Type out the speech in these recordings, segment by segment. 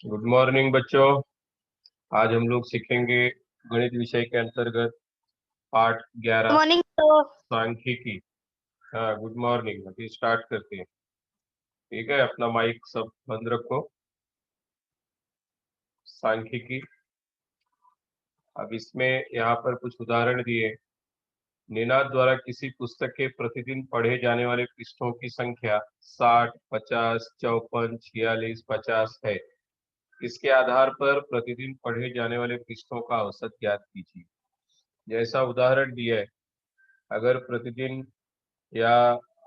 Good morning बच्चों। आज हम लोग सीखेंगे गणित विषय के अंतर्गत पाठ 11 मॉर्निंग तो सांख्यिकी। हाँ, गुड मॉर्निंग। अभी स्टार्ट करते हैं। ठीक है, अपना माइक सब बंद रखो। सांख्यिकी। अब इसमें यहाँ पर कुछ उदाहरण दिए। निनाद द्वारा किसी पुस्तक के प्रतिदिन पढ़े जाने वाले पृष्ठों की संख्या 60, 50, 54, 46, 50 है। इसके आधार पर प्रतिदिन पढ़े जाने वाले पृष्ठों का औसत ज्ञात कीजिए। जैसा उदाहरण दिया है, अगर प्रतिदिन या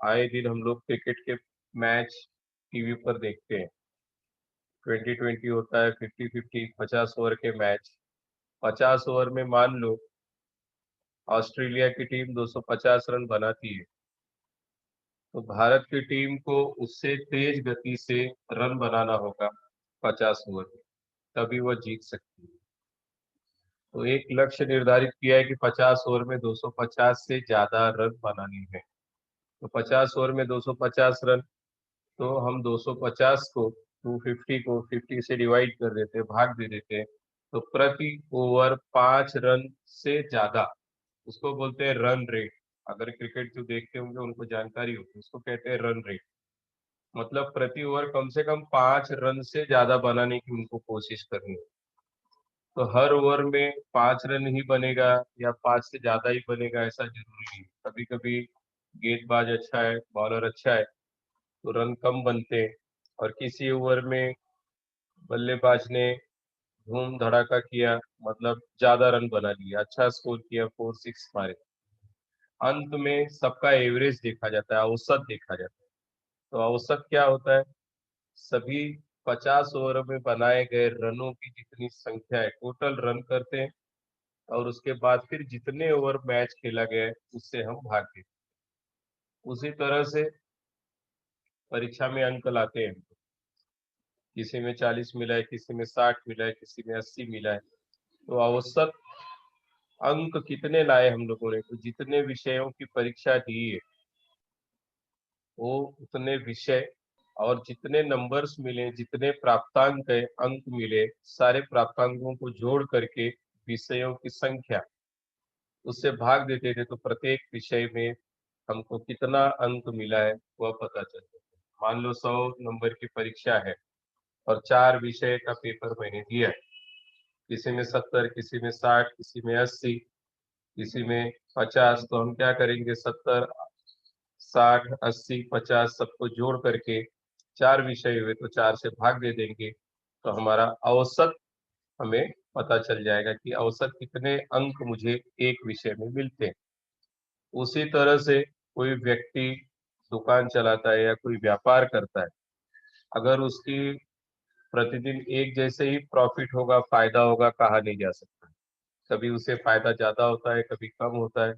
आए दिन हम लोग क्रिकेट के मैच टीवी पर देखते हैं, 20-20 होता है, 50-50, 50 ओवर के मैच। 50 ओवर में मान लो ऑस्ट्रेलिया की टीम 250 रन बनाती है, तो भारत की टीम को उससे तेज गति से रन बनाना होगा 50 ओवर में, तभी वह जीत सकती है। तो एक लक्ष्य निर्धारित किया है कि 50 ओवर में 250 से ज्यादा रन बनाने हैं। तो 50 ओवर में 250 रन, तो हम 250 को 250 को 50 से डिवाइड कर देते हैं, भाग दे देते हैं। तो प्रति ओवर 5 रन से ज्यादा, उसको बोलते हैं रन रेट। अगर क्रिकेट जो देखते होंगे उनको जानकारी होगी, उसको कहते हैं रन रेट। मतलब प्रति ओवर कम से कम 5 रन से ज्यादा बनाने की उनको कोशिश करनी है। तो हर ओवर में 5 रन ही बनेगा या 5 से ज्यादा ही बनेगा ऐसा जरूरी नहीं। कभी कभी गेंदबाज अच्छा है, बॉलर अच्छा है, तो रन कम बनते हैं। और किसी ओवर में बल्लेबाज ने धूम धड़ाका किया, मतलब ज्यादा रन बना लिया, अच्छा स्कोर किया, 4-6 मारे। अंत में सबका एवरेज देखा जाता है, औसत देखा जाता है। तो औसत क्या होता है? सभी 50 ओवर में बनाए गए रनों की जितनी संख्या है, टोटल रन करते हैं, और उसके बाद फिर जितने ओवर मैच खेला गया है उससे हम भाग देते हैं। उसी तरह से परीक्षा में अंक लाते हैं। किसी में 40 मिला है, किसी में 60 मिला है, किसी में 80 मिला है। तो औसत अंक कितने लाए हम लोगों ने? तो जितने विषयों की परीक्षा दी है वो उतने विषय, और जितने नंबर्स मिले, जितने प्राप्तांक है, अंक मिले, सारे प्राप्तांकों को जोड़ करके विषयों की संख्या उससे भाग देते थे, तो प्रत्येक विषय में हमको कितना अंक मिला है वह पता चल जाता है। मान लो 100 नंबर की परीक्षा है और 4 विषय का पेपर मैंने दिया है। किसी में 70, किसी में 60, किसी में 80, किसी में 50। तो हम क्या करेंगे? 70, 60, 80, 50 सबको जोड़ करके 4 विषय हुए तो 4 से भाग दे देंगे, तो हमारा औसत हमें पता चल जाएगा कि औसत कितने अंक मुझे एक विषय में मिलते हैं। उसी तरह से कोई व्यक्ति दुकान चलाता है या कोई व्यापार करता है, अगर उसकी प्रतिदिन एक जैसे ही प्रॉफिट होगा, फायदा होगा, कहा नहीं जा सकता। कभी उसे फायदा ज्यादा होता है, कभी कम होता है।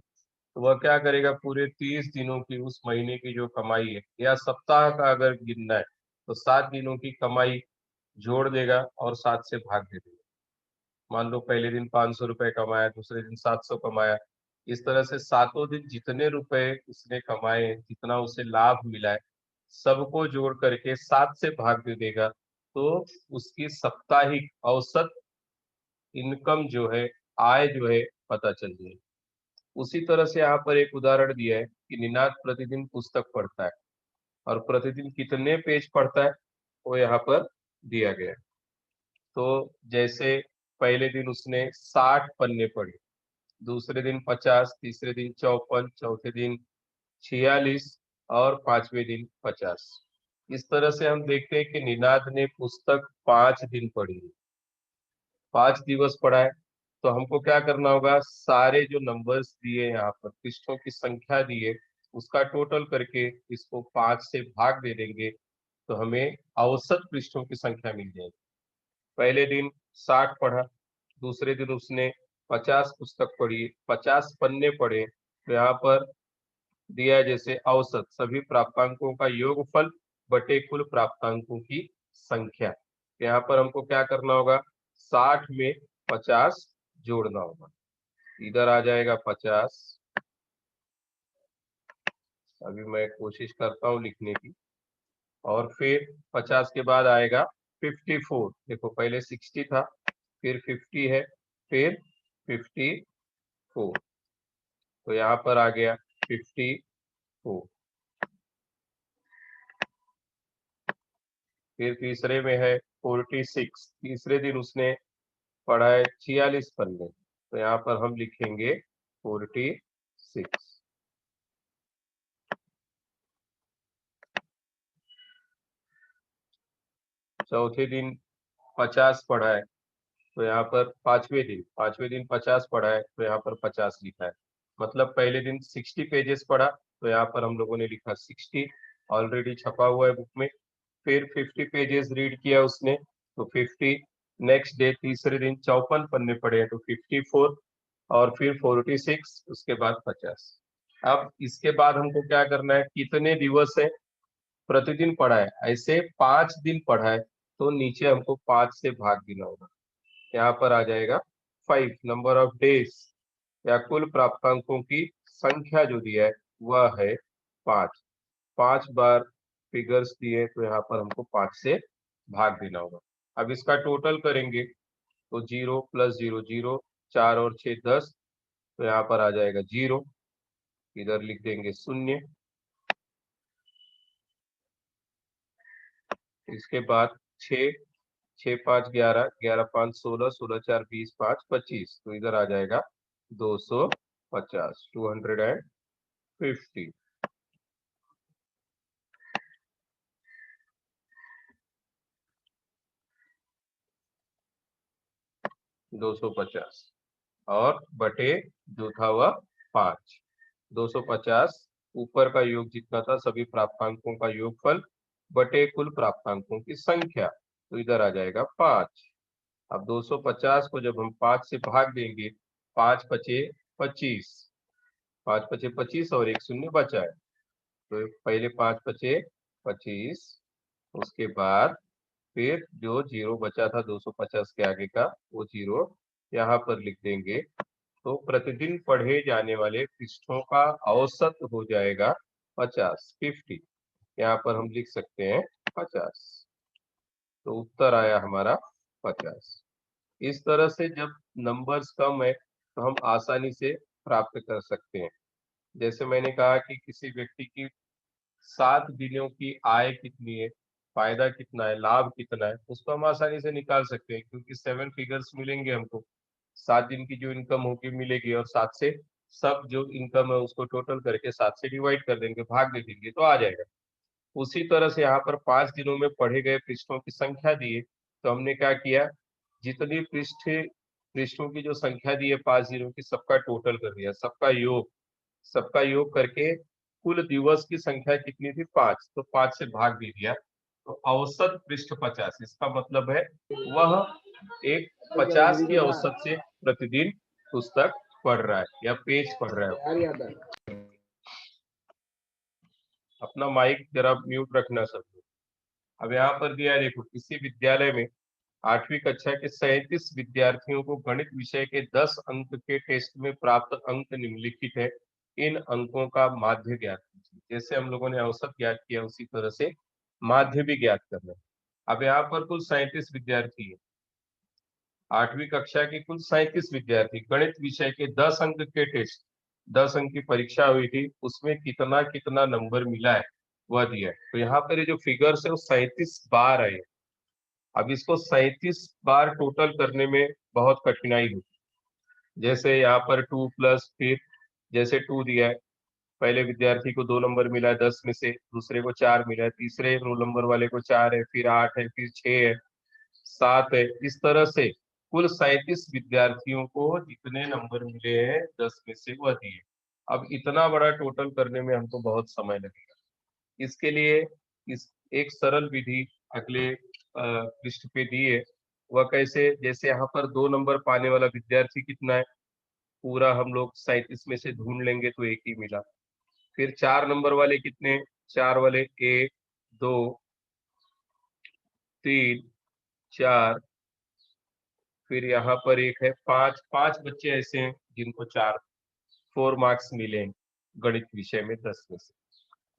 तो वह क्या करेगा? पूरे 30 दिनों की, उस महीने की जो कमाई है, या सप्ताह का अगर गिनना है तो 7 दिनों की कमाई जोड़ देगा और 7 से भाग दे देगा। मान लो पहले दिन 500 रुपए कमाया, दूसरे दिन 700 कमाया। इस तरह से सातों दिन जितने रुपए उसने कमाए, जितना उसे लाभ मिला है, सबको जोड़ करके 7 से भाग दे देगा, तो उसकी साप्ताहिक औसत इनकम जो है, आय जो है, पता चल जाएगी। उसी तरह से यहाँ पर एक उदाहरण दिया है कि निनाद प्रतिदिन पुस्तक पढ़ता है, और प्रतिदिन कितने पेज पढ़ता है वो यहाँ पर दिया गया है। तो जैसे पहले दिन उसने 60 पन्ने पढ़े, दूसरे दिन 50, तीसरे दिन 54, चौथे दिन 46, और पांचवें दिन 50। इस तरह से हम देखते हैं कि निनाद ने पुस्तक 5 दिन पढ़ी है, 5 दिवस पढ़ा है। तो हमको क्या करना होगा? सारे जो नंबर्स दिए यहाँ पर, पृष्ठों की संख्या दी है, उसका टोटल करके इसको 5 से भाग दे देंगे, तो हमें औसत पृष्ठों की संख्या मिल जाएगी। पहले दिन 60 पढ़ा, दूसरे दिन उसने 50 पुस्तक पढ़ी, 50 पन्ने पढ़े, तो यहाँ पर दिया है जैसे औसत सभी प्राप्तांकों का योगफल बटे कुल प्राप्तांकों की संख्या। यहाँ पर हमको क्या करना होगा? 60 में 50 जोड़ना होगा। इधर आ जाएगा 50। अभी मैं कोशिश करता हूँ लिखने की। और फिर 50 के बाद आएगा 54। देखो पहले 60 था, फिर 50 है, फिर 54, तो यहाँ पर आ गया 54। फिर तीसरे में है 46, तीसरे दिन उसने पढ़ा है 46 पन्ने, तो यहाँ पर हम लिखेंगे 46। चौथे दिन 50 पढ़ा है, तो यहाँ पर पांचवें दिन 50 पढ़ा है, तो यहाँ पर 50 लिखा है। मतलब पहले दिन 60 पेजेस पढ़ा, तो यहाँ पर हम लोगों ने लिखा 60, ऑलरेडी छपा हुआ है बुक में। फिर 50 पेजेस रीड किया उसने, तो 50। नेक्स्ट डे तीसरे दिन 54 पन्ने पढ़े हैं, तो 54, और फिर 46, उसके बाद 50। अब इसके बाद हमको क्या करना है, कितने दिवस है प्रतिदिन पढ़ा है, ऐसे 5 दिन पढ़ा है, तो नीचे हमको 5 से भाग देना होगा। यहाँ पर आ जाएगा 5, नंबर ऑफ डेज या कुल प्राप्तांकों की संख्या जो दिया है वह है 5। 5 बार फिगर्स दिए, तो यहाँ पर हमको 5 से भाग देना होगा। अब इसका टोटल करेंगे, तो 0 + 0 0, 4 और 6 10, तो यहाँ पर आ जाएगा 0, इधर लिख देंगे 0। इसके बाद 6, 6 5 11, 11 5 16, 16 4 20, 5 25, तो इधर आ जाएगा 250, 250। 250 और बटे जो था वह 5। 250 ऊपर का योग जितना था सभी प्राप्तांकों का योगफल बटे कुल प्राप्तांकों की संख्या, तो इधर आ जाएगा 5। अब 250 को जब हम 5 से भाग देंगे, 5 पचे 25, 5 पचे 25 और एक शून्य बचा है, तो पहले 5 पचे 25, उसके बाद फिर जो 0 बचा था 250 के आगे का, वो 0 यहाँ पर लिख देंगे, तो प्रतिदिन पढ़े जाने वाले पृष्ठों का औसत हो जाएगा 50। यहाँ पर हम लिख सकते हैं 50, तो उत्तर आया हमारा 50। इस तरह से जब नंबर्स कम है तो हम आसानी से प्राप्त कर सकते हैं। जैसे मैंने कहा कि किसी व्यक्ति की 7 दिनों की आय कितनी है, फायदा कितना है, लाभ कितना है, उसको हम आसानी से निकाल सकते हैं, क्योंकि 7 फिगर्स मिलेंगे हमको। 7 दिन की जो इनकम होगी मिलेगी, और 7 से सब जो इनकम है उसको टोटल करके 7 से डिवाइड कर देंगे, भाग दे देंगे, तो आ जाएगा। उसी तरह से यहाँ पर 5 दिनों में पढ़े गए पृष्ठों की संख्या दी है, तो हमने क्या किया, जितनी पृष्ठों की जो संख्या दी है 5 दिनों की, सबका टोटल कर दिया, सबका योग करके कुल दिवस की संख्या कितनी थी 5, तो 5 से भाग दे दिया, तो औसत पृष्ठ 50। इसका मतलब है वह एक 50 की औसत से प्रतिदिन पुस्तक पढ़ रहा है या पेज पढ़ रहा है। अपना माइक जरा म्यूट रखना सब लोग। अब यहाँ पर दिया है, देखो किसी विद्यालय में 8वीं कक्षा के 37 विद्यार्थियों को गणित विषय के 10 अंक के टेस्ट में प्राप्त अंक निम्नलिखित है, इन अंकों का माध्य ज्ञात कीजिए। जैसे हम लोगों ने औसत ज्ञात किया उसी तरह से माध्य भी ज्ञात करना है। अब यहाँ पर कुल 37 विद्यार्थी है, 8वीं कक्षा के कुल 37 विद्यार्थी, गणित विषय के 10 अंक के टेस्ट, 10 अंक की परीक्षा हुई थी, उसमें कितना कितना नंबर मिला है वह दिया है। तो यहाँ पर ये जो फिगर्स है वो 37 बार है। अब इसको 37 बार टोटल करने में बहुत कठिनाई होती है। जैसे यहाँ पर 2 प्लस, फिर जैसे 2 दिया है, पहले विद्यार्थी को 2 नंबर मिला है 10 में से, दूसरे को 4 मिला है, तीसरे रोल नंबर वाले को 4 है, फिर 8 है, फिर 6 है, 7 है। इस तरह से कुल 37 विद्यार्थियों को जितने नंबर मिले हैं 10 में से वह दिए। अब इतना बड़ा टोटल करने में हमको बहुत समय लगेगा। इसके लिए इस एक सरल विधि अगले पृष्ठ पे दी है। वह कैसे, जैसे यहाँ पर 2 नंबर पाने वाला विद्यार्थी कितना है, पूरा हम लोग 37 में से ढूंढ लेंगे तो एक ही मिला। फिर 4 नंबर वाले कितने, 4 वाले 1 2 3 4, फिर यहाँ पर एक है 5, 5 बच्चे ऐसे हैं जिनको 4 मार्क्स मिले हैं गणित विषय में 10 में से।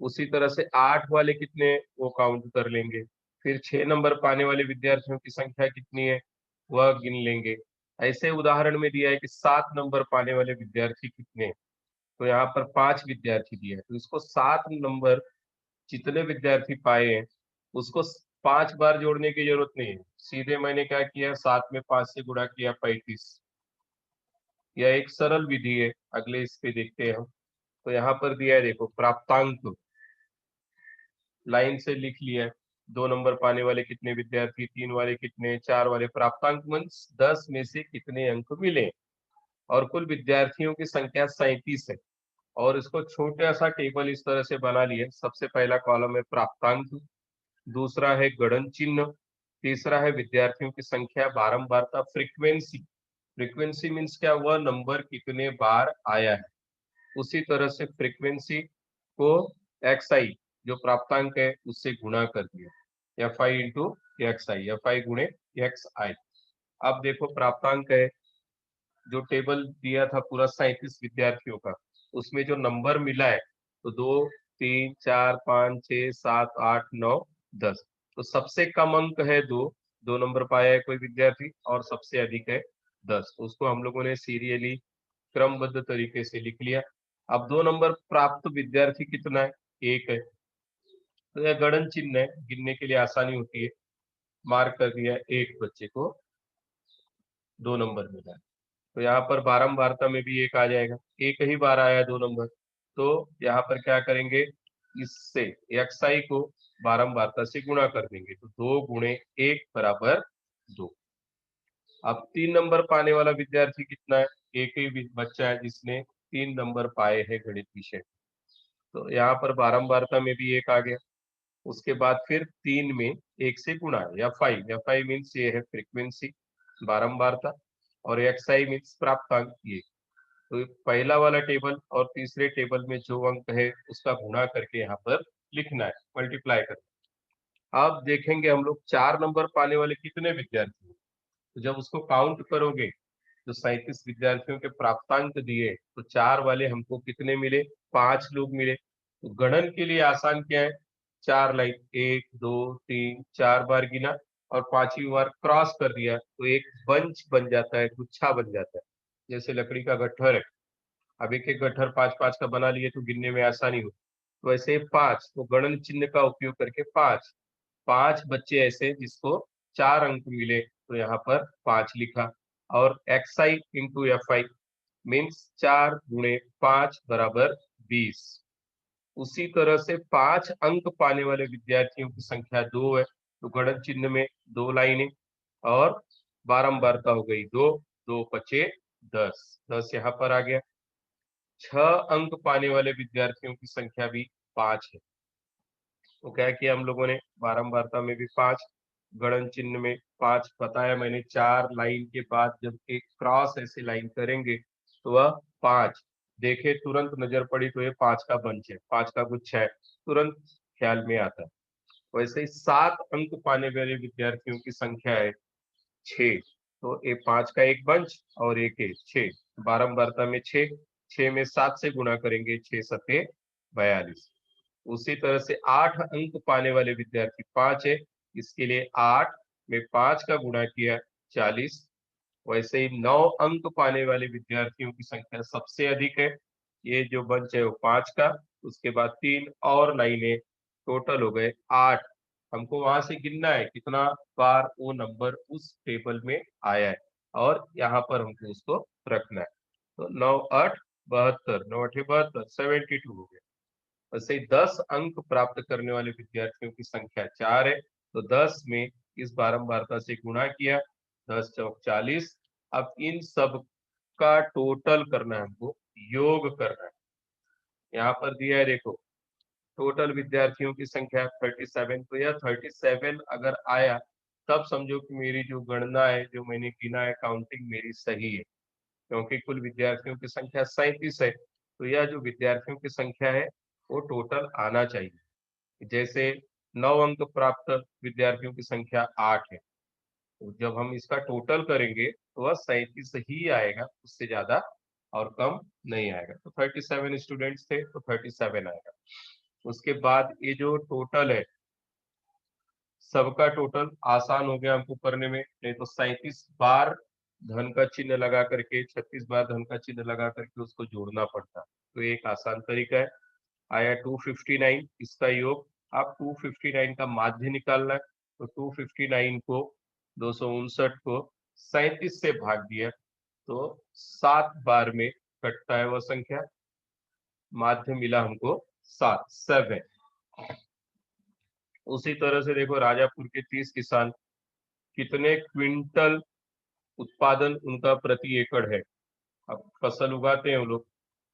उसी तरह से 8 वाले कितने, वो काउंट कर लेंगे, फिर 6 नंबर पाने वाले विद्यार्थियों की संख्या कितनी है वह गिन लेंगे। ऐसे उदाहरण में दिया है कि 7 नंबर पाने वाले विद्यार्थी कितने हैं, तो यहाँ पर 5 विद्यार्थी दिए हैं, तो इसको 7 नंबर जितने विद्यार्थी पाए हैं उसको 5 बार जोड़ने की जरूरत नहीं है, सीधे मैंने क्या किया 7 में 5 से गुणा किया 35। यह एक सरल विधि है, अगले इस पे देखते हैं हम। तो यहाँ पर दिया है देखो प्राप्तांक, लाइन से लिख लिया है। 2 नंबर पाने वाले कितने विद्यार्थी, 3 वाले कितने, 4 वाले, प्राप्तांक मीन्स 10 में से कितने अंक मिले, और कुल विद्यार्थियों की संख्या 37 है। और इसको छोटा सा टेबल इस तरह से बना लिया। सबसे पहला कॉलम है प्राप्तांक, दूसरा है गणन चिन्ह, तीसरा है विद्यार्थियों की संख्या बारंबारता फ्रीक्वेंसी। फ्रीक्वेंसी मीन्स क्या, वह नंबर कितने बार आया है। उसी तरह से फ्रीक्वेंसी को xi जो प्राप्तांक है उससे गुणा कर दिया, fi इंटू xi, fi गुणे xi। अब देखो प्राप्तांक है, जो टेबल दिया था पूरा 37 विद्यार्थियों का, उसमें जो नंबर मिला है तो 2 3 4 5 6 7 8 9 10। तो सबसे कम अंक है 2, 2 नंबर पाया है कोई विद्यार्थी, और सबसे अधिक है 10। तो उसको हम लोगों ने सीरियली क्रमबद्ध तरीके से लिख लिया। अब 2 नंबर प्राप्त विद्यार्थी कितना है, 1 है, तो यह गणन चिन्ह है, गिनने के लिए आसानी होती है। मार्क कर दिया, एक बच्चे को 2 नंबर मिला है। तो यहाँ पर बारंबारता में भी 1 आ जाएगा, एक ही बार आया 2 नंबर, तो यहाँ पर क्या करेंगे, इससे xi को बारंबारता से गुणा कर देंगे, तो 2 गुणे 1 बराबर 2। अब 3 नंबर पाने वाला विद्यार्थी कितना है, एक ही बच्चा है जिसने 3 नंबर पाए हैं गणित विषय, तो यहाँ पर बारंबारता में भी 1 आ गया। उसके बाद फिर 3 में 1 से गुणा है, या 5 मीन्स ये है फ्रीक्वेंसी बारंबारता, और xi मीन्स प्राप्तांक ये। तो पहला वाला टेबल और तीसरे टेबल में जो अंक है उसका गुणा करके यहाँ पर लिखना है, मल्टीप्लाई करना। अब देखेंगे हम लोग 4 नंबर पाने वाले कितने विद्यार्थी हैं, तो जब उसको काउंट करोगे तो 37 विद्यार्थियों के प्राप्तांक दिए, तो 4 वाले हमको कितने मिले, 5 लोग मिले। तो गणन के लिए आसान क्या है, 4 लाइन, 1 2 3 4 बार गिना और 5वीं बार क्रॉस कर दिया, तो एक बंच बन जाता है, गुच्छा बन जाता है, जैसे लकड़ी का गट्ठर है। अब एक एक गट्ठर 5-5 का बना लिए तो गिनने में आसानी हो। तो वैसे 5, तो गणन चिन्ह का उपयोग करके 5 बच्चे ऐसे जिसको 4 अंक मिले, तो यहाँ पर 5 लिखा। और xi इंटू fi मीन्स 4 गुणे 5 बराबर 20। उसी तरह से 5 अंक पाने वाले विद्यार्थियों की संख्या 2 है, तो गणन चिन्ह में 2 लाइनें, और बारंबारता हो गई 2, 2 पचे 10, 10 यहाँ पर आ गया। 6 अंक पाने वाले विद्यार्थियों की संख्या भी 5 है, तो क्या किया हम लोगों ने, बारंबारता में भी 5, गणन चिन्ह में 5 बताया मैंने। 4 लाइन के बाद जब एक क्रॉस ऐसे लाइन करेंगे तो वह 5, देखे तुरंत नजर पड़ी तो ये 5 का बंच है, 5 का गुच्छा है, तुरंत ख्याल में आता है। वैसे ही 7 अंक पाने वाले विद्यार्थियों की संख्या है 6, तो ये 5 का एक बंच और एक है 6, बारंबारता में 6, 6 में 7 से गुणा करेंगे, 6 सते 42। उसी तरह से 8 अंक पाने वाले विद्यार्थी 5 है, इसके लिए 8 में 5 का गुणा किया 40। वैसे ही 9 अंक पाने वाले विद्यार्थियों की संख्या सबसे अधिक है, ये जो बंच है वो 5 का, उसके बाद 3 और लाइनें, टोटल हो गए 8। हमको वहां से गिनना है कितना बार वो नंबर उस टेबल में आया है, और यहाँ पर हमको उसको रखना है। तो 9 8 72, 9 8 72, 72 हो गया। वैसे ही 10 अंक प्राप्त करने वाले विद्यार्थियों की संख्या 4 है, तो 10 में इस बारंबारता से गुणा किया, 10 चौक 40। अब इन सब का टोटल करना है हमको, योग करना है। यहाँ पर दिया है देखो, टोटल विद्यार्थियों की संख्या 37, तो यह 37 अगर आया तब समझो कि मेरी जो गणना है, जो मैंने गिना है, काउंटिंग मेरी सही है, क्योंकि कुल विद्यार्थियों की संख्या 37 है, तो यह जो विद्यार्थियों की संख्या है वो टोटल आना चाहिए। जैसे 9 अंक प्राप्त विद्यार्थियों की संख्या 8 है, तो जब हम इसका टोटल करेंगे तो वह 37 ही आएगा, उससे ज्यादा और कम नहीं आएगा। तो 37 स्टूडेंट्स थे तो 37 आएगा। उसके बाद ये जो टोटल है सबका टोटल आसान हो गया हमको करने में, नहीं तो 37 बार धन का चिन्ह लगा करके, 36 बार धन का चिन्ह लगा करके उसको जोड़ना पड़ता। तो एक आसान तरीका है। आया 259, इसका योग। आप 259 का माध्य निकालना है, तो 259 को 259 को 37 से भाग दिया तो 7 बार में कटता है वह संख्या। माध्य मिला हमको 7। उसी तरह से देखो, राजापुर के 30 किसान, कितने क्विंटल उत्पादन उनका प्रति एकड़ है। अब फसल उगाते हैं वो लोग,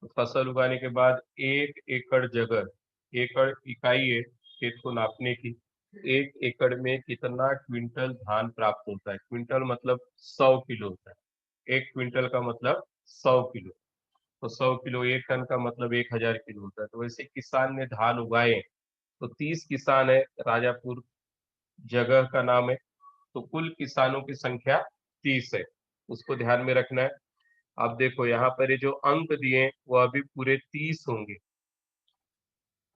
तो फसल उगाने के बाद 1 एकड़ जगह, एकड़ इकाई है खेत को नापने की, 1 एकड़ में कितना क्विंटल धान प्राप्त होता है। क्विंटल मतलब 100 किलो होता है। 1 क्विंटल का मतलब 100 किलो, तो 100 किलो 1 टन का मतलब 1000 किलो होता है। तो वैसे किसान ने धान उगाए, तो 30 किसान है, राजापुर जगह का नाम है। तो कुल किसानों की संख्या 30 है, उसको ध्यान में रखना है। अब देखो यहाँ पर ये जो अंक दिए हैं, वो अभी पूरे 30 होंगे,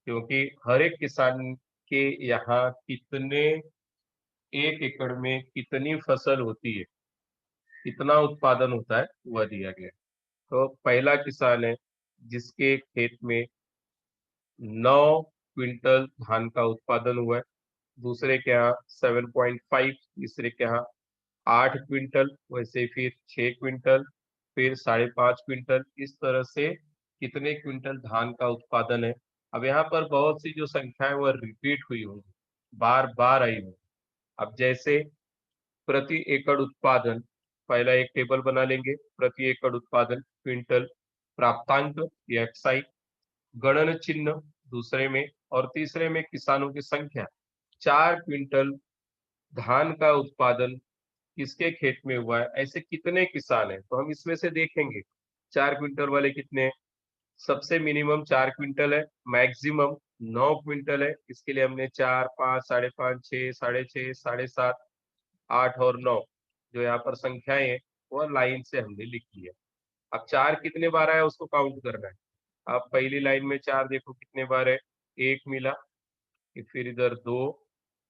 क्योंकि हर एक किसान के यहाँ कितने, 1 एकड़ में कितनी फसल होती है, कितना उत्पादन होता है, वह दिया गया है। तो पहला किसान है जिसके खेत में 9 क्विंटल धान का उत्पादन हुआ है, दूसरे के यहाँ 7.5, तीसरे के यहाँ 8 क्विंटल, वैसे फिर 6 क्विंटल, फिर 5.5 क्विंटल, इस तरह से कितने क्विंटल धान का उत्पादन है। अब यहाँ पर बहुत सी जो संख्या है वह रिपीट हुई होंगी, बार बार आई होंगी। अब जैसे प्रति एकड़ उत्पादन, पहला एक टेबल बना लेंगे, प्रति एकड़ उत्पादन क्विंटल, प्राप्तांक या एक्साई, गणन चिन्ह दूसरे में, और तीसरे में किसानों की संख्या। 4 क्विंटल धान का उत्पादन किसके खेत में हुआ है, ऐसे कितने किसान हैं, तो हम इसमें से देखेंगे 4 क्विंटल वाले कितने हैं। सबसे मिनिमम 4 क्विंटल है, मैक्सिमम 9 क्विंटल है। इसके लिए हमने 4, 5, 5.5, 6, 6.5, 7.5, 8 और 9 जो यहाँ पर संख्याएं हैं वह लाइन से हमने लिख लिया। अब 4 कितने बार आया उसको काउंट करना है। अब पहली लाइन में 4 देखो कितने बार है, 1 मिला, फिर इधर 2,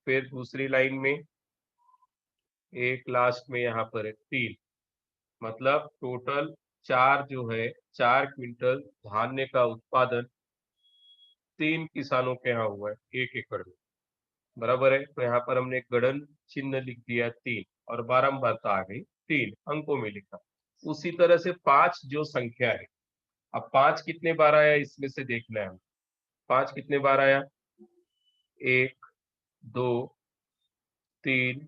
फिर दूसरी लाइन में 1, लास्ट में यहाँ पर है 3, मतलब टोटल 4 जो है, 4 क्विंटल धान्य का उत्पादन 3 किसानों के यहाँ हुआ है 1 एकड़ में, बराबर है। तो यहाँ पर हमने गणन चिन्ह लिख दिया 3, और बारंबारता आ गई 3 अंकों में लिखा। उसी तरह से 5 जो संख्या है, अब 5 कितने बार आया इसमें से देखना है। 5 कितने बार आया, 1, 2, 3,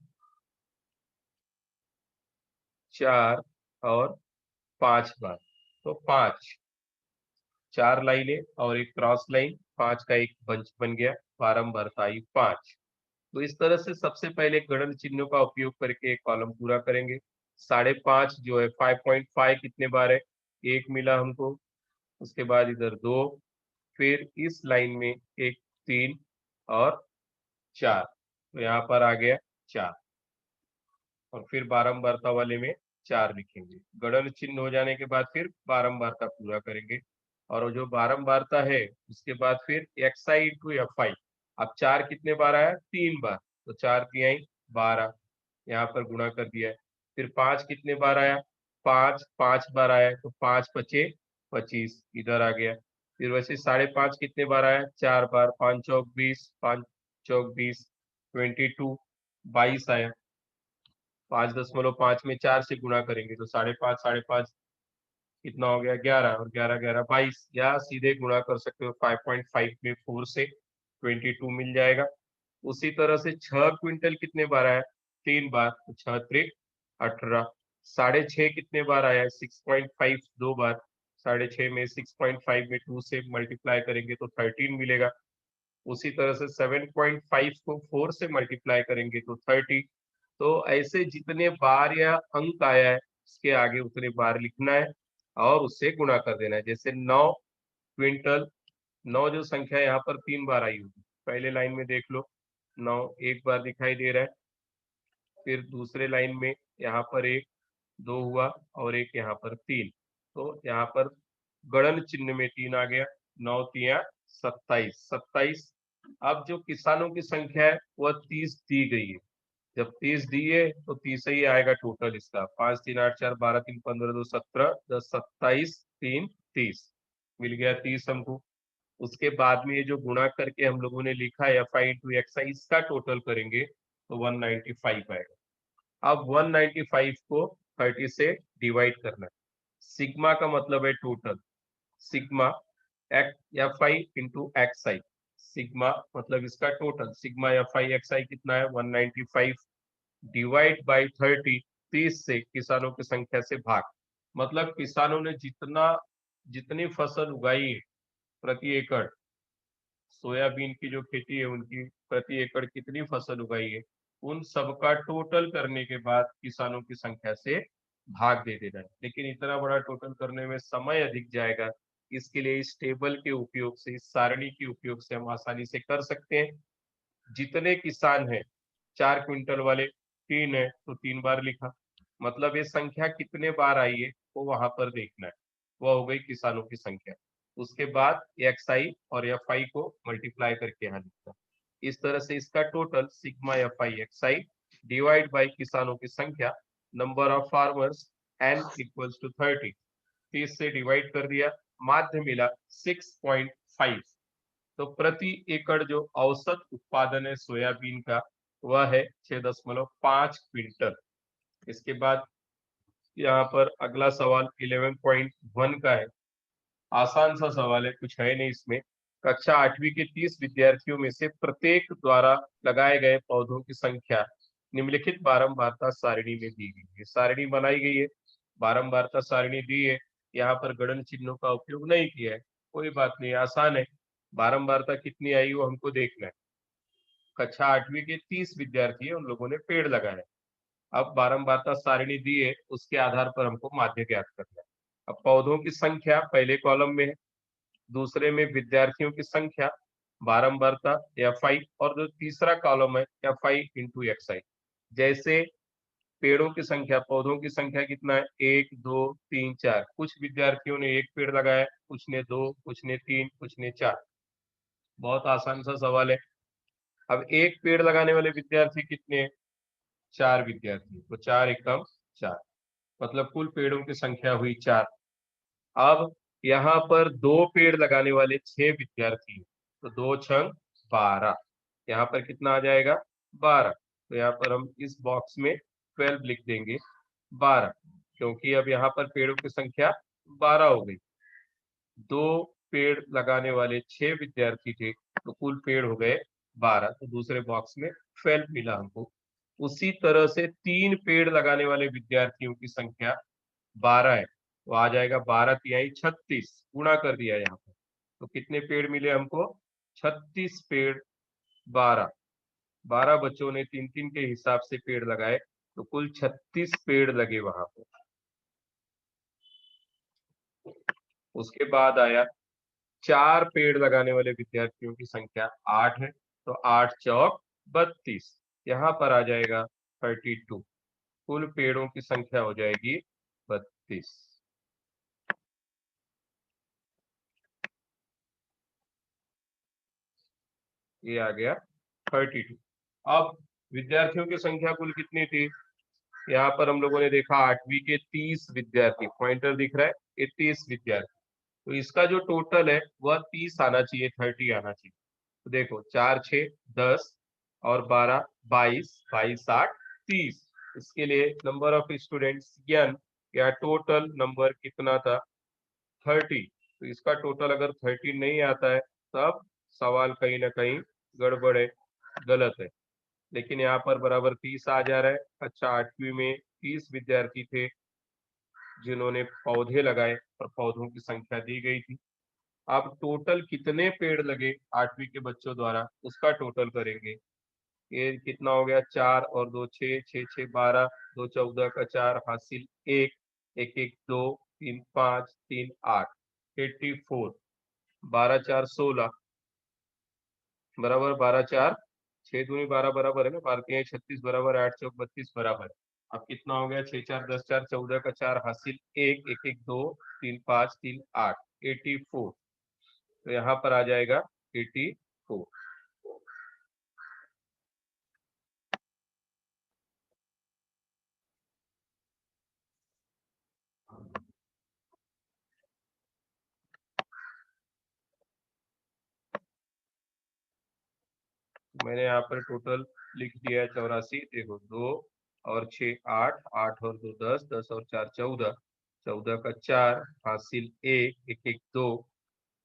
4 और 5 बार। तो 5, 4 लाइनें और एक क्रॉस लाइन, 5 का एक बंच बन गया, बारंबारता आई 5। तो इस तरह से सबसे पहले गणन चिन्हों का उपयोग करके एक कॉलम पूरा करेंगे। 5.5 जो है, 5.5 कितने बार है, 1 मिला हमको, उसके बाद इधर 2, फिर इस लाइन में एक 3 और 4, तो यहाँ पर आ गया 4, और फिर बारंबारता वाले में 4 लिखेंगे। गणन चिन्ह हो जाने के बाद फिर बारंबारता पूरा करेंगे, और जो बारंबारता है उसके बाद फिर एक्सआई इंटू एफ आई। अब 4 कितने बार आया, 3 बार, तो 4 तिहाई 12, यहाँ पर गुणा कर दिया है। फिर 5 कितने बार आया, 5 बार आया, तो 5 पचे 25 इधर आ गया। फिर वैसे 5.5 कितने बार आया, 4 बार, 5 चौक 20, 5 चौक 20, 22, 22 आया। 5.5 में 4 से गुणा करेंगे तो 5.5 कितना हो गया, 11, और 11 11 22, या सीधे गुणा कर सकते हो 5.5 में 4 से, 22 मिल जाएगा। उसी तरह से 6 क्विंटल कितने बार आया, 3 बार, तो 6 त्रिक 18। 6.5 कितने बार आया, 6.5 2 बार, 6.5 में 6.5 में 2 से मल्टीप्लाई करेंगे तो 13 मिलेगा। उसी तरह से 7.5 को 4 से मल्टीप्लाई करेंगे तो 30। तो ऐसे जितने बार या अंक आया है उसके आगे उतने बार लिखना है और उससे गुणा कर देना है। जैसे 9 क्विंटल, 9 जो संख्या यहाँ पर 3 बार आई होगी, पहले लाइन में देख लो, 9 1 बार दिखाई दे रहा है, फिर दूसरे लाइन में यहाँ पर 1, 2 हुआ, और एक यहाँ पर 3, तो यहाँ पर गणन चिन्ह में 3 आ गया, 9 तिया 27, 27 अब जो किसानों की संख्या है वह 30 दी गई है। जब 30 दी है तो 30 ही आएगा टोटल इसका। 5 3 8 4 12 3 15 2 17 10 27 3 30 मिल गया 30 हमको। उसके बाद में ये जो गुणा करके हम लोगों ने लिखा है एफ आई इंटू एक्स आई, इसका टोटल करेंगे तो 195 आएगा। अब 195 को 30 से डिवाइड करना है। सिग्मा का मतलब है total, sigma f i into x i. Sigma मतलब इसका total, sigma f i x i कितना है 195 डिवाइड बाई 30, 30 से किसानों की संख्या से भाग। मतलब किसानों ने जितनी फसल उगाई है प्रति एकड़, सोयाबीन की जो खेती है उनकी प्रति एकड़ कितनी फसल उगाई है, उन सबका टोटल करने के बाद किसानों की संख्या से भाग दे देना है। लेकिन इतना बड़ा टोटल करने में समय अधिक जाएगा, इसके लिए इस टेबल के उपयोग से, इस सारणी के उपयोग से हम आसानी से कर सकते हैं। जितने किसान हैं, 4 क्विंटल वाले 3 है तो 3 बार लिखा, मतलब ये संख्या कितने बार आई है वो वहां पर देखना है। वह हो गई किसानों की संख्या। उसके बाद एक्स आई और एफ आई को मल्टीप्लाई करके यहाँ लिखना। इस तरह से इसका total sigma f i x i divide by किसानों की संख्या, number of farmers n equals to 30, 30 से डिवाइड कर दिया, माध्य मिला 6.5। तो प्रति एकड़ जो औसत उत्पादन है सोयाबीन का वह है 6.5 क्विंटल। इसके बाद यहाँ पर अगला सवाल 11.1 का है। आसान सा सवाल है, कुछ है नहीं इसमें। कक्षा 8वीं के 30 विद्यार्थियों में से प्रत्येक द्वारा लगाए गए पौधों की संख्या निम्नलिखित बारंबारता सारणी में दी गई है। सारणी बनाई गई है, बारंबारता सारणी दी है, यहाँ पर गणन चिन्हों का उपयोग नहीं किया है, कोई बात नहीं, आसान है। बारंबारता कितनी आई वो हमको देखना है। कक्षा 8वीं के 30 विद्यार्थी है, उन लोगों ने पेड़ लगाए। अब बारंबारता सारणी दी है, उसके आधार पर हमको माध्य ज्ञात करना है। अब पौधों की संख्या पहले कॉलम में है, दूसरे में विद्यार्थियों की संख्या, बारंबारता एफ आई, और जो तीसरा कॉलम है एफ आई इंटू एक्स आई। जैसे पेड़ों की संख्या, पौधों की संख्या कितना है 1 2 3 4, कुछ विद्यार्थियों ने 1 पेड़ लगाया, कुछ ने 2, कुछ ने 3, कुछ ने 4। बहुत आसान सा सवाल है। अब 1 पेड़ लगाने वाले विद्यार्थी कितने हैं? 4 विद्यार्थी, तो 4 एकम 4, मतलब कुल पेड़ों की संख्या हुई 4। अब यहाँ पर 2 पेड़ लगाने वाले 6 विद्यार्थी हैं, तो 2 6 12, यहाँ पर कितना आ जाएगा 12। तो यहाँ पर हम इस बॉक्स में 12 लिख देंगे, 12, क्योंकि अब यहाँ पर पेड़ों की संख्या 12 हो गई। 2 पेड़ लगाने वाले 6 विद्यार्थी थे, तो कुल पेड़ हो गए 12, तो दूसरे बॉक्स में 12 मिला हमको। उसी तरह से 3 पेड़ लगाने वाले विद्यार्थियों की संख्या 12 है, तो आ जाएगा 12 तिहाई 36, गुणा कर दिया यहाँ पर, तो कितने पेड़ मिले हमको 36 पेड़। 12 12 बच्चों ने 3 3 के हिसाब से पेड़ लगाए, तो कुल 36 पेड़ लगे वहां पर। उसके बाद आया 4 पेड़ लगाने वाले विद्यार्थियों की संख्या 8 है, तो 8 चौक 32, यहाँ पर आ जाएगा 32, कुल पेड़ों की संख्या हो जाएगी 32। ये आ गया 32। अब विद्यार्थियों की संख्या कुल कितनी थी? यहाँ पर हम लोगों ने देखा 8वीं के 30 विद्यार्थी, पॉइंटर दिख रहा है, ये 30 विद्यार्थी, तो इसका जो टोटल है वह 30 आना चाहिए, 30 आना चाहिए। तो देखो 4 6 10 और 12 22, 22 8 30। इसके लिए नंबर ऑफ स्टूडेंट्स n या टोटल नंबर कितना था 30। तो इसका टोटल अगर 30 नहीं आता है तब सवाल कहीं ना कहीं गड़बड़ है, गलत है। लेकिन यहाँ पर बराबर 30 आ जा रहा है। अच्छा 8वीं में 30 विद्यार्थी थे जिन्होंने पौधे लगाए और पौधों की संख्या दी गई थी। अब टोटल कितने पेड़ लगे 8वीं के बच्चों द्वारा उसका टोटल करेंगे। ये कितना हो गया 4 और 2 6, 6 6 12, 2 14 का 4 हासिल 1, 1 1 2 3 5 3 8, 84, 12 4 16 बराबर 12 4 6 दूनी 12 बराबर है ना, 12 36 बराबर 8 चौक 32 बराबर। अब कितना हो गया 6 4 10 4 14 का 4 हासिल 1, 1 1 2 3 5 3 8, 84, तो यहाँ पर आ जाएगा 84। मैंने यहाँ पर टोटल लिख दिया है 84। देखो 2 और 6 8, 8 और 2 10, 10 और 4 14, 14 का 4 हासिल 1, 1 1 2,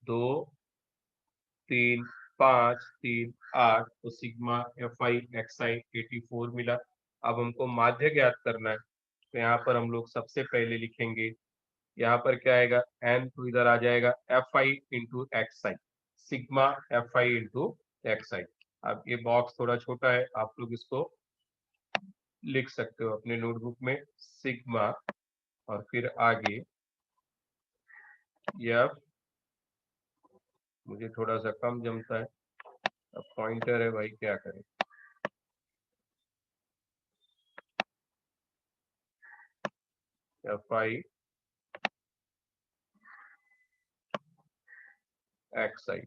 2 3 5 3 8, तो सिग्मा एफ आई एक्स आई 84 मिला। अब हमको माध्य ज्ञात करना है, तो यहाँ पर हम लोग सबसे पहले लिखेंगे, यहाँ पर क्या आएगा, एन तो इधर आ जाएगा f i into x i, sigma f i into x i. अब ये बॉक्स थोड़ा छोटा है, आप लोग इसको लिख सकते हो अपने नोटबुक में, सिग्मा और फिर आगे एफ, मुझे थोड़ा सा कम जमता है, अब पॉइंटर है भाई क्या करें, f i x i,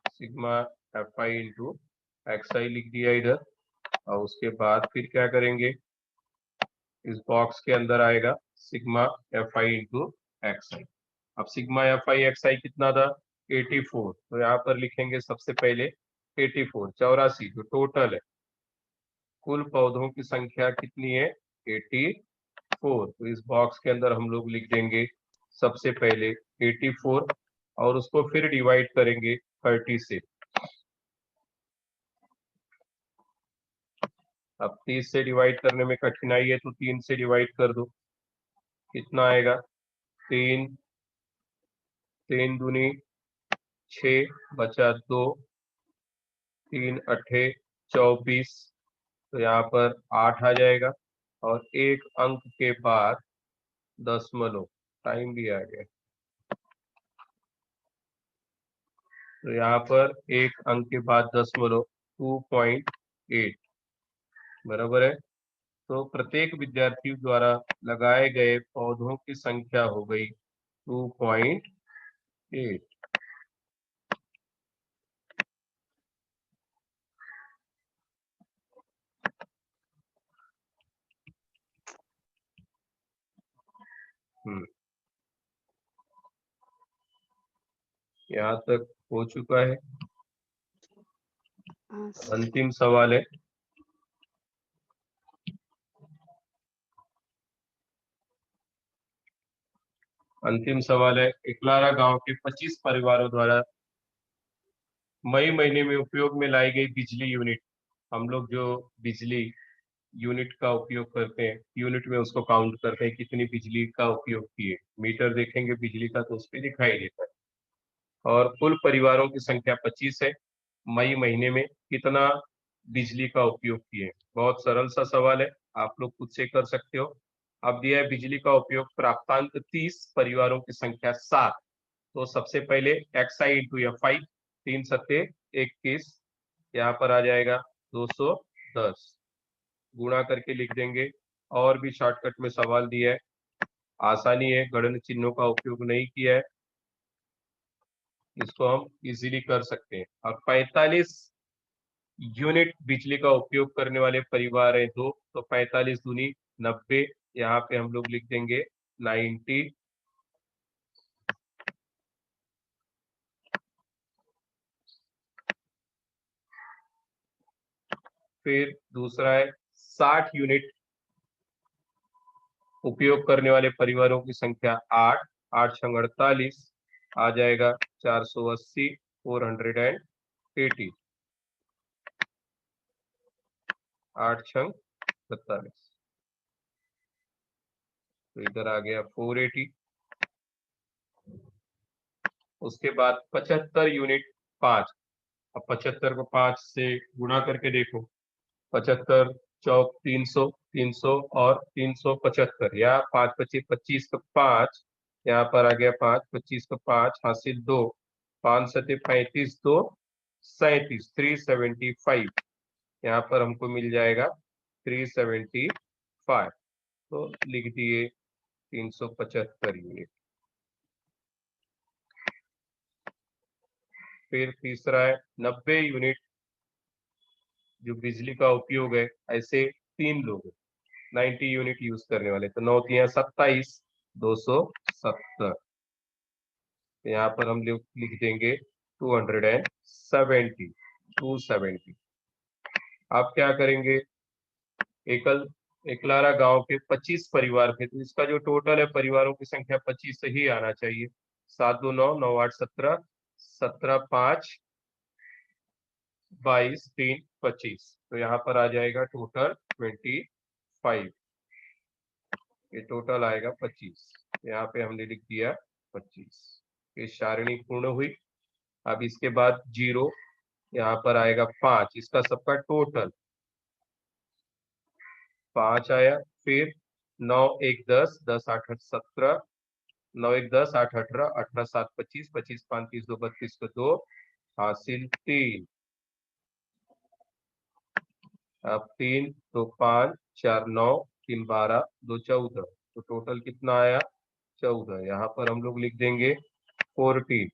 sigma f i into x i लिख दिया इधर। और उसके बाद फिर क्या करेंगे, इस बॉक्स के अंदर आएगा sigma f i into x i. अब sigma f i x i कितना था, 84, तो यहाँ पर लिखेंगे सबसे पहले 84, 84 जो टोटल है, कुल पौधों की संख्या कितनी है, 84, तो इस बॉक्स के अंदर हम लोग लिख देंगे सबसे पहले 84 और उसको फिर डिवाइड करेंगे 30 से। अब 30 से डिवाइड करने में कठिनाई है, तो 3 से डिवाइड कर दो, कितना आएगा, 3, 3 दूनी 6, बचा 2, 3 अठे 24, तो यहाँ पर 8 आ जाएगा और एक अंक के बाद दशमलव, टाइम भी आ गया, तो यहाँ पर एक अंक के बाद दशमलव 2.8 बराबर है। तो प्रत्येक विद्यार्थी द्वारा लगाए गए पौधों की संख्या हो गई 2.8। यहाँ तक हो चुका है। अंतिम सवाल है, अंतिम सवाल है, इकलारा गांव के 25 परिवारों द्वारा मई महीने में उपयोग में लाई गई बिजली यूनिट, हम लोग जो बिजली यूनिट का उपयोग करते हैं, यूनिट में उसको काउंट करते हैं कितनी बिजली का उपयोग किए, मीटर देखेंगे बिजली का तो उस पर दिखाई देता है। और कुल परिवारों की संख्या 25 है, मई महीने में कितना बिजली का उपयोग किए। बहुत सरल सा सवाल है, आप लोग खुद से कर सकते हो। अब दिया है बिजली का उपयोग प्राप्तांक 30, परिवारों की संख्या 7, तो सबसे पहले x I into F I, 3 सत्ते 21, यहाँ पर आ जाएगा 210, गुणा करके लिख देंगे। और भी शॉर्टकट में सवाल दिया है, आसानी है, गणन चिन्हों का उपयोग नहीं किया है, इसको हम इजीली कर सकते हैं। और 45 यूनिट बिजली का उपयोग करने वाले परिवार है 2, तो 45 दूनी 90, यहाँ पे हम लोग लिख देंगे 90। फिर दूसरा है 60 यूनिट उपयोग करने वाले परिवारों की संख्या 8, 8 छंग 48, आ जाएगा 480, 480, 8 छंग 47, तो इधर आ गया 480। उसके बाद 75 यूनिट 5, अब 75 को 5 से गुणा करके देखो, 75 चौक 300, 300 और 375, या 5 25 25 का 5, यहाँ पर आ गया 5 25 का 5 हासिल 2, 5 सते 35, 2 37, 375, यहाँ पर हमको मिल जाएगा 375, तो लिख दिए 375 यूनिट। फिर तीसरा है 90 यूनिट जो बिजली का उपयोग है, ऐसे 3 लोग 90 यूनिट यूज करने वाले, तो 9 तिया 27, 270, यहाँ पर हम लोग लिख देंगे 270, 270। आप क्या करेंगे, एकलारा गांव के 25 परिवार थे, तो इसका जो टोटल है परिवारों की संख्या 25 से ही आना चाहिए। 7 2 9 9 8 17, 17 5 22 3 25, तो यहाँ पर आ जाएगा टोटल 25। ये टोटल आएगा 25, यहाँ पे हमने लिख दिया 25। ये सारणी पूर्ण हुई। अब इसके बाद 0, यहाँ पर आएगा 5, इसका सबका टोटल 5 आया। फिर 9 1 10, 10 8 17, 9 1 10 8 18, 18 7 25, 25 5 30 2 32 को 2 हासिल 3। अब 3 2 5 4 9 3 12 2 14, तो टोटल कितना आया 14। यहाँ पर हम लोग लिख देंगे 14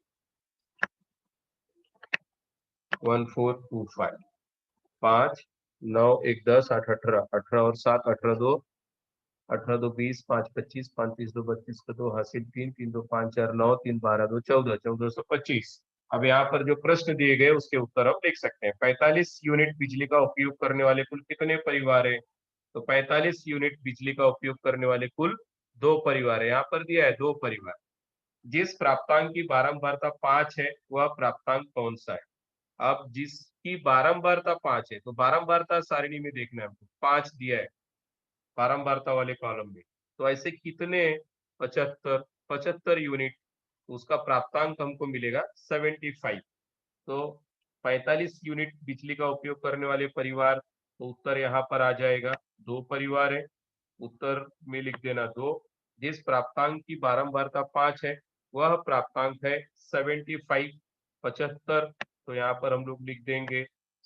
1425। 5 9 1 10 8 18, 18 और 7 18 2, 18 2 20, 5 25, 5 30 2 32 का 2 हासिल 3, 3 2 5 4 9, 3 12 2 14, 1425। अब यहाँ पर जो प्रश्न दिए गए उसके उत्तर हम देख सकते हैं। 45 यूनिट बिजली का उपयोग करने वाले कुल कितने परिवार हैं? तो 45 यूनिट बिजली का उपयोग करने वाले कुल 2 परिवार है। यहाँ पर दिया है 2 परिवार। जिस प्राप्तांक की बारंबारता 5 है वह प्राप्तांक कौन सा है? अब जिसकी बारंबारता 5 है, तो बारंबारता सारणी में देखना है हमको, 5 दिया है बारंबारता वाले कॉलम में, तो ऐसे कितने 75 75 यूनिट, तो उसका प्राप्तांक हमको मिलेगा 75। तो 45 यूनिट बिजली का उपयोग करने वाले परिवार, तो उत्तर यहाँ पर आ जाएगा 2 परिवार है। उत्तर में लिख देना 2। जिस प्राप्तांक की बारंबारता 5 है वह प्राप्तांक है 75 75, तो यहाँ पर हम लोग लिख देंगे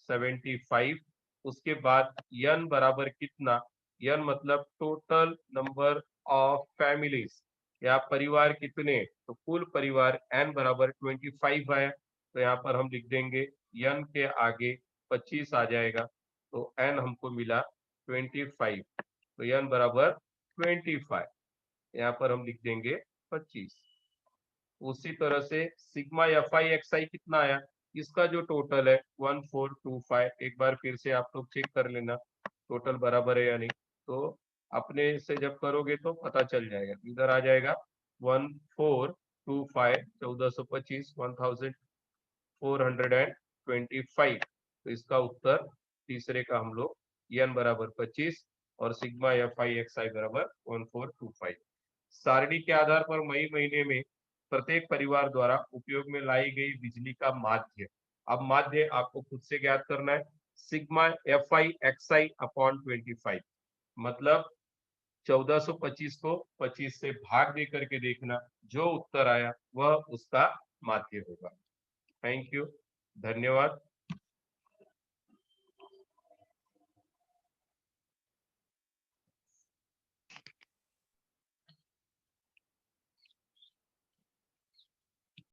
75। उसके बाद n बराबर कितना, n मतलब टोटल नंबर ऑफ फैमिलीज, या परिवार कितने, तो कुल परिवार n बराबर 25 आया, तो यहाँ पर हम लिख देंगे n के आगे 25 आ जाएगा, तो n हमको मिला 25, तो n बराबर 25, यहाँ पर हम लिख देंगे 25। उसी तरह से sigma f i x i कितना आया, इसका जो टोटल है 1425। एक बार फिर से आप लोग चेक कर लेना टोटल बराबर है या नहीं, तो अपने से जब करोगे तो पता चल जाएगा। इधर आ जाएगा 1425, 1425, 1425, तो इसका उत्तर तीसरे का हम लोग n बराबर 25 और सिग्मा एफ आई एक्स आई बराबर 1425। सारणी के आधार पर मई महीने में प्रत्येक परिवार द्वारा उपयोग में लाई गई बिजली का माध्य, अब माध्य आपको खुद से ज्ञात करना है। Sigma f i x I upon 25, मतलब 1425 को 25 से भाग दे करके देखना, जो उत्तर आया वह उसका माध्य होगा। थैंक यू, धन्यवाद।